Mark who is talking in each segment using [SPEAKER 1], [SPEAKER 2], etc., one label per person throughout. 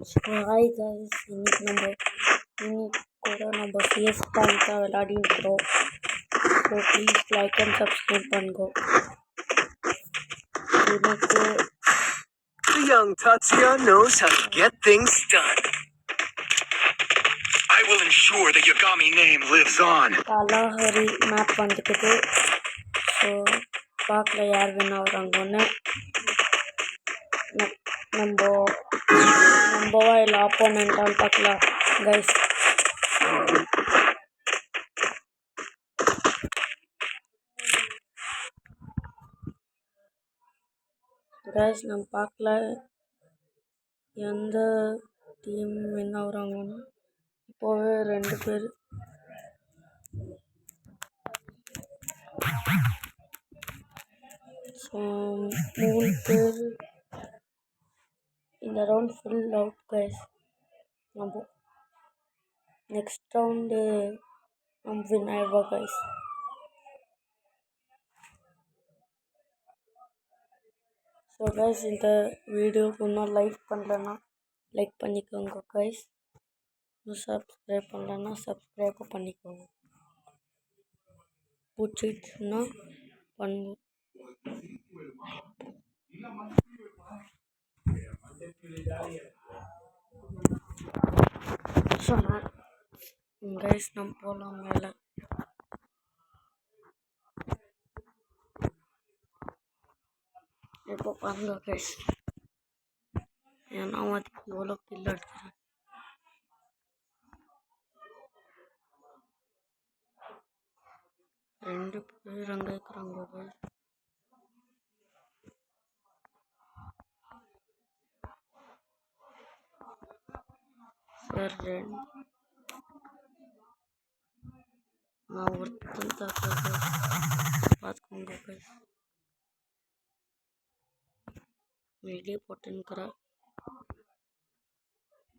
[SPEAKER 1] So hi guys, இன்னைக்கு கூட நம்ம சிஎஸ் பேங்க் தான் விளையாடிருக்கிறோம். So please like and subscribe பண்ணுங்க. இன்னைக்கு
[SPEAKER 2] The young Tatsuya knows how to get things done. I will ensure the Yagami name lives on.
[SPEAKER 1] Kalahari map வந்துக்குது. So பார்க்கல யார் வின் ஆகுறாங்கன்னு. நம்மவா இல்லை ஆப்போனண்ட்டான்னு பார்க்கலாம் கைஸ். நம்ம பார்க்கல எந்த டீம் வின் ஆகுறாங்கன்னு. இப்போவே 2 பேர் ஸோ 3 பேர் இந்த ரவுண்ட் ஃபுல் அவுட் கைஸ். நம்ம நெக்ஸ்ட் ரவுண்டு நம்ம வின் ஆயிடுவோம் கைஸ். ஸோ கைஸ், இந்த வீடியோக்கு இன்னும் லைக் பண்ணலன்னா லைக் பண்ணிக்கோங்க கைஸ். இன்னும் சப்ஸ்கிரைப் பண்ணலன்னா சப்ஸ்கிரைப் பண்ணிக்கோங்க. பிடிச்சிடுச்சுன்னா பண்ணுவோம். ஸோ கைஸ், நம்ம போகலாம் மேலே. இப்போ பாருங்க கைஸ், ஏன்னா எவ்வளோ கில் அடிக்கிறேன். ரெண்டு பேர் அங்கே இருக்கிறாங்க கைஸ். சார் நான் ஒருத்தன் தாக்குறது பார்த்துக்கோங்க கைஸ். வெளியே போட்டுன்னுக்கிறேன்.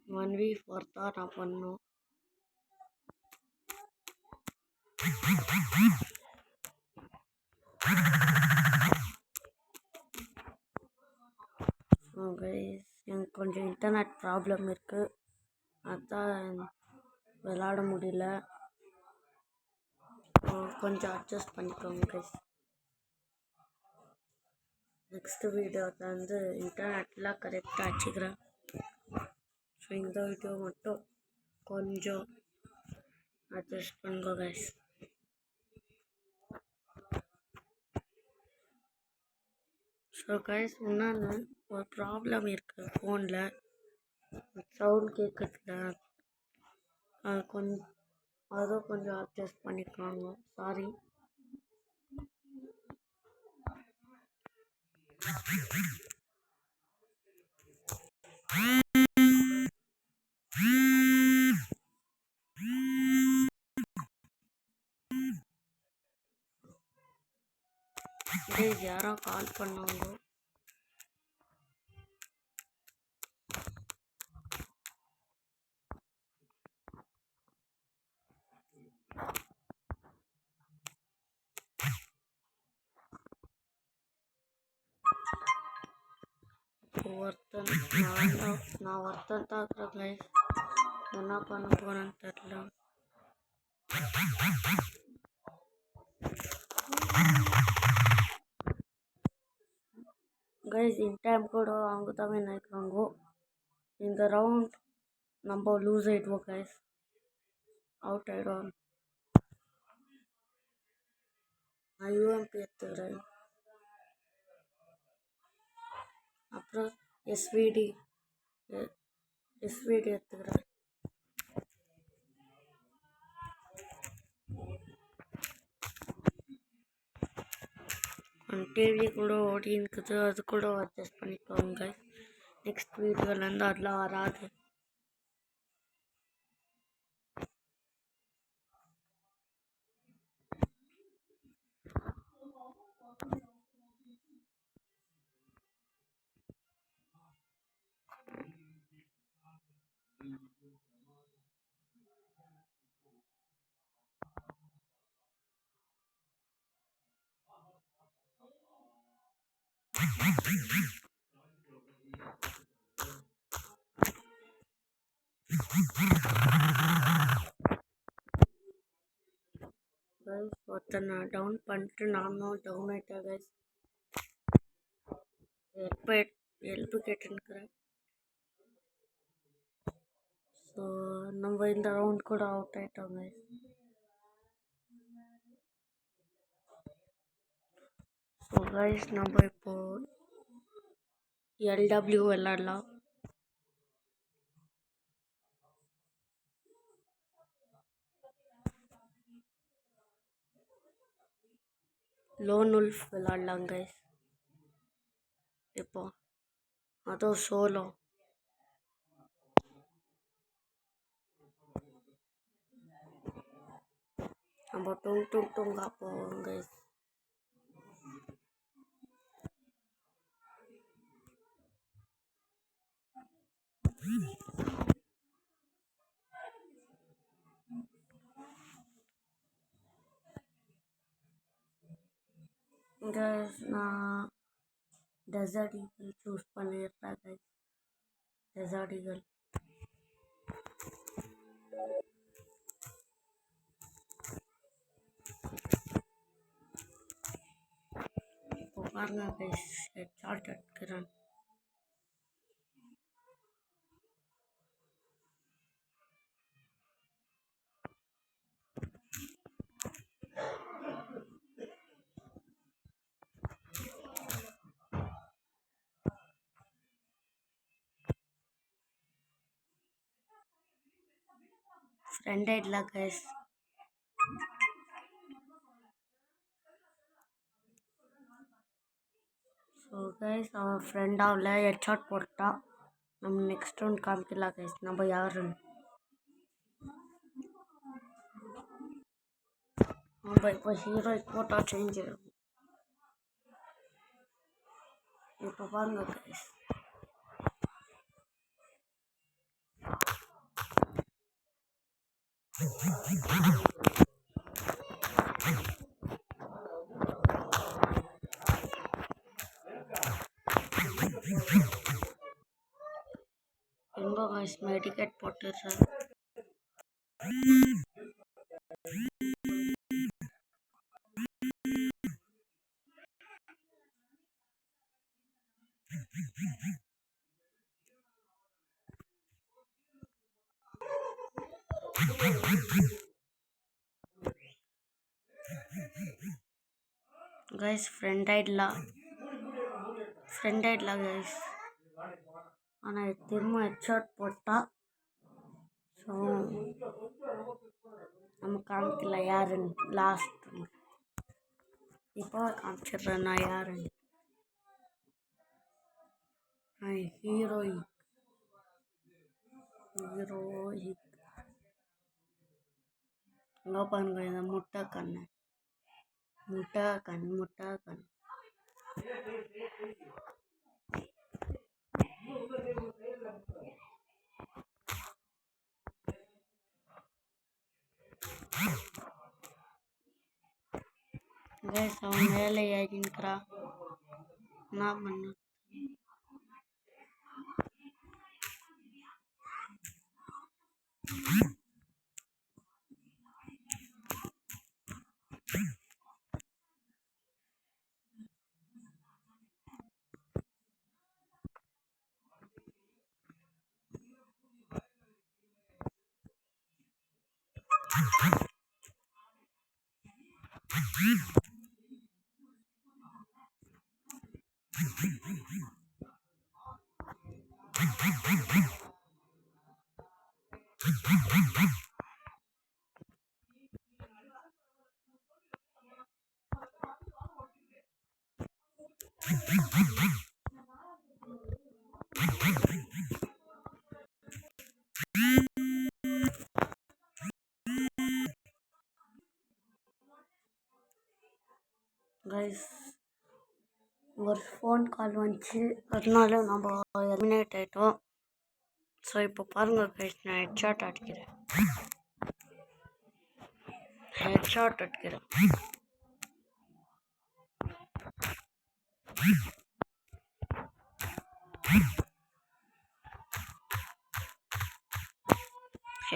[SPEAKER 1] 1v4 தான் நான் பண்ணோம். எனக்கு கொஞ்சம் இன்டர்நெட் ப்ராப்ளம் இருக்குது, அதான் விளாட முடியல. கொஞ்சம் அட்ஜஸ்ட் பண்ணிக்கோங்க கைஸ். நெக்ஸ்ட் வீடியோவில் வந்து இன்டர்நெட்லாம் கரெக்டாக வச்சுக்கிறேன். ஸோ இந்த வீடியோ மட்டும் கொஞ்சம் அட்ஜஸ்ட் பண்ணுங்க கைஸ். ஸோ கைஸ், இன்னொன்று ஒரு ப்ராப்ளம் இருக்குது ஃபோனில். சவுண்ட் கேட்குறதுல அது கொஞ்சம் அட்ஜஸ்ட் பண்ணிக்கோங்க. சாரி. யாரோ கால் பண்ணாங்க. நான் ஒருத்தன் தாக்குறேன் கைஸ். என்ன பண்ண போறேன்னு தெரியல. கைஸ், இந்த டைம் கூட அவங்க தான் நினைக்கிறாங்க. இந்த ரவுண்ட் நம்ம லூஸ் ஆகிடுவோம் கைஸ். அவுட் ஆகிடும். நான் யூஎம்பி எடுத்துக்கிறேன். அப்புறம் எஸ்விடி எடுத்துக்கிறேன். டிவி கூட ஓடி இருக்குது, அது கூட அட்ஜஸ்ட் பண்ணிக்கோங்க. நெக்ஸ்ட் வீடியோலேருந்து அதெல்லாம் வராது. கைஸ் ஒருத்தனை டவுன் பண்ணிட்டு நானும் டவுன் ஆயிட்டேன் கைஸ். ஹெல்ப் கேட்டுருக்கிறேன். ஸோ நம்ம இந்த ரவுண்ட் கூட அவுட் ஆயிட்டோம் கைஸ். ஸோ கைஸ் நம்ம இப்போ எல்டபிள்யூ விளாடலாம். லோன் உல்ஃப் விளாடலாம் கைஸ். இப்போ அதுவும் சோலோ. நம்ம டூங்கா போவோம் கைஸ். கைஸ் நான் டெசர்ட் ஈகிள் சூஸ் பண்ணிடுறேன் கைஸ். Desert eagle. இப்போ பாருங்க கைஸ் ஹெட்ஷாட் எடுக்கிறேன். ஃப்ரெண்ட் ஆயிடல கைஸ். ஸோ கைஸ் அவன் ஃப்ரெண்ட் ஆகல, ஹெட்ஷாட் போட்டா. நம்ம நெக்ஸ்ட் ரவுண்ட் காமிக்கலாம் கைஸ் நம்ம யாருன்னு. நம்ம இப்போ ஹீரோயிக் போட்டா சேஞ்ச் ஆகும். இப்போ பாருங்க கைஸ். ரொம்ப கைஸ் மெடிக்கேட் போட்டுடுறேன். கைஸ் ஃப்ரெண்ட் ஆயிடலாம் கைஸ். ஆனால் திரும்ப ஹெட்ஷாட் போட்டா. ஸோ நம்ம காமிக்கல யாருன்னு லாஸ்ட். இப்போ காமிச்சிடுறேன் நான் யாருன்னு. ஹீரோயிக். இங்கே பாருங்க இந்த முட்டை கண்ணு. கைஸ் அவன் மேலே ஏறின்னுக்கிறா. என்ன பண்ண. கைஸ் ஒரு ஃபோன் கால் வந்துச்சு, அதனால நம்ம எலிமினேட் ஆகிட்டோம். ஸோ இப்போ பாருங்க கைஸ் நான் ஹெட்ஷாட் அடிக்கிறேன்.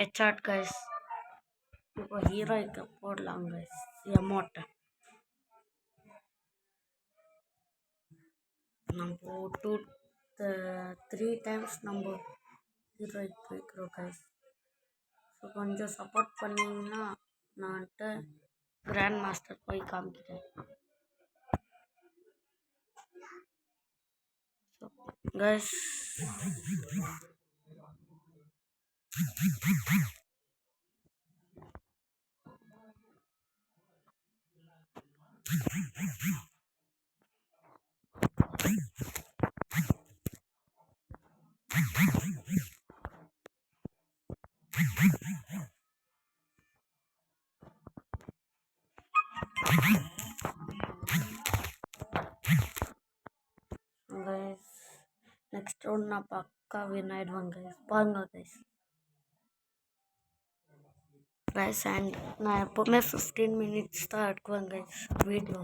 [SPEAKER 1] Headshot guys. இப்போ ஹீரோய்க்கு போடலாம் கைஸ் அமௌண்ட்டை. நம்ம 3 டைம்ஸ் நம்ம ஹீரோய்க்கு போய்க்கிறோம் கைஸ். ஸோ கொஞ்சம் சப்போர்ட் பண்ணிங்கன்னா நான்ட்டு கிராண்ட் மாஸ்டர் போய் காமிக்கிறேன். ஸோ கைஸ் நெக்ஸ்ட் ரவுண்ட் நான் பக்கா வின் ஆயிடுவேன் கைஸ். பாருங்க கைஸ். கைஸ் அண்ட் நான் எப்போவுமே 15 minutes தான் எடுக்குவேன் கைஸ் வீடியோ.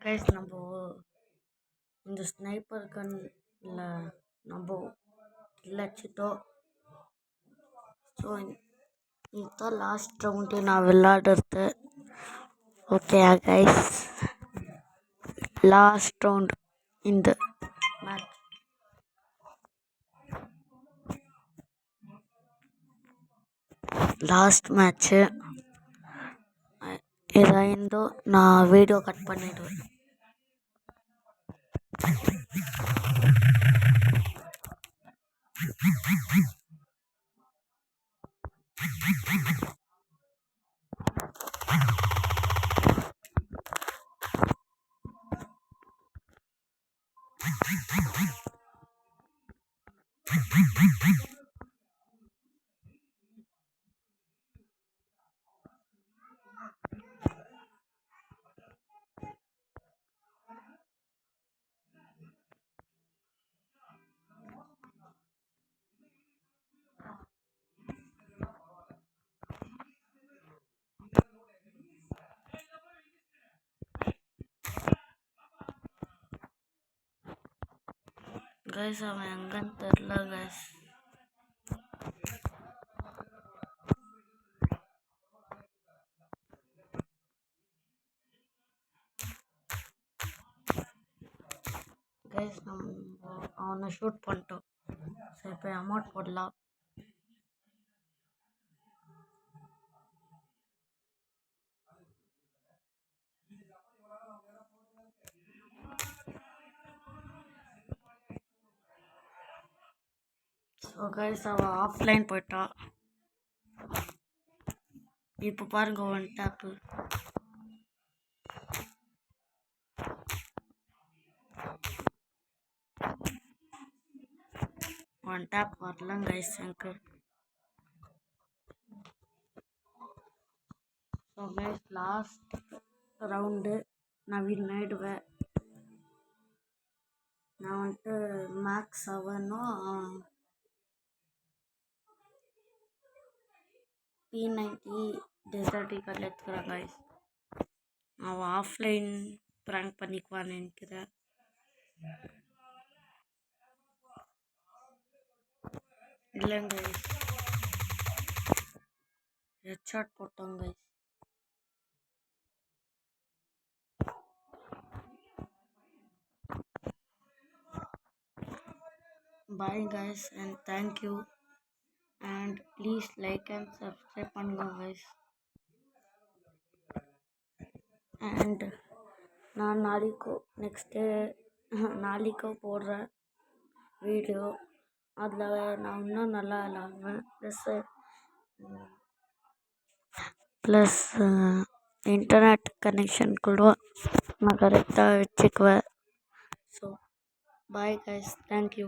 [SPEAKER 1] கைஸ் நம்ம இந்த ஸ்னைப்பர் கன்ல நம்ம கில்லச்சிட்டோம். ஸோ இதுதான் லாஸ்ட் ரவுண்டு நான் விளையாடுறது. ஓகே கைஸ், லாஸ்ட் ரவுண்ட் இந்த மேட்ச். லாஸ்ட் மேட்ச்சு ஏதாயிருந்தோ நான் வீடியோ கட் பண்ணிடுவேன். கைஸ் அவன் எங்கன்னு தெரில கைஸ். கைஸ் நம்ம அவனை ஷூட் பண்ணிட்டோம். சரி இப்போ அமௌண்ட் போடலாம். ஸோ கைஸ் அவன் ஆஃப்லைன் போயிட்டான். இப்போ பாருங்க 1 டேப்பு. ஒன் டேப் வரலாம் கைஸ் எனக்கு. ஸோ கைஸ் லாஸ்ட் ரவுண்டு நான் வின் ஆயிடுவேன். நான் வந்துட்டு மேக்ஸ் 7ம் P90 டெசர்ட் ஈகல் எடுத்துக்கிறேன் கைஸ். அவன் ஆஃப்லைன் ப்ராங்க் பண்ணிக்குவான்னு நினைக்கிறேன். இல்லைங்க கைஸ், ஹெட்ஷாட் போட்டோம் guys. Bye guys and thank you, and please like and subscribe பண்ணுங்க guys. and நான் நாளைக்கு போடுற வீடியோ அதில் நான் இன்னும் நல்லா விளாடுவேன். ப்ளஸ் இன்டர்நெட் கனெக்ஷன் கூட நான் கரெக்டாக வச்சுக்குவேன். So bye guys, thank you.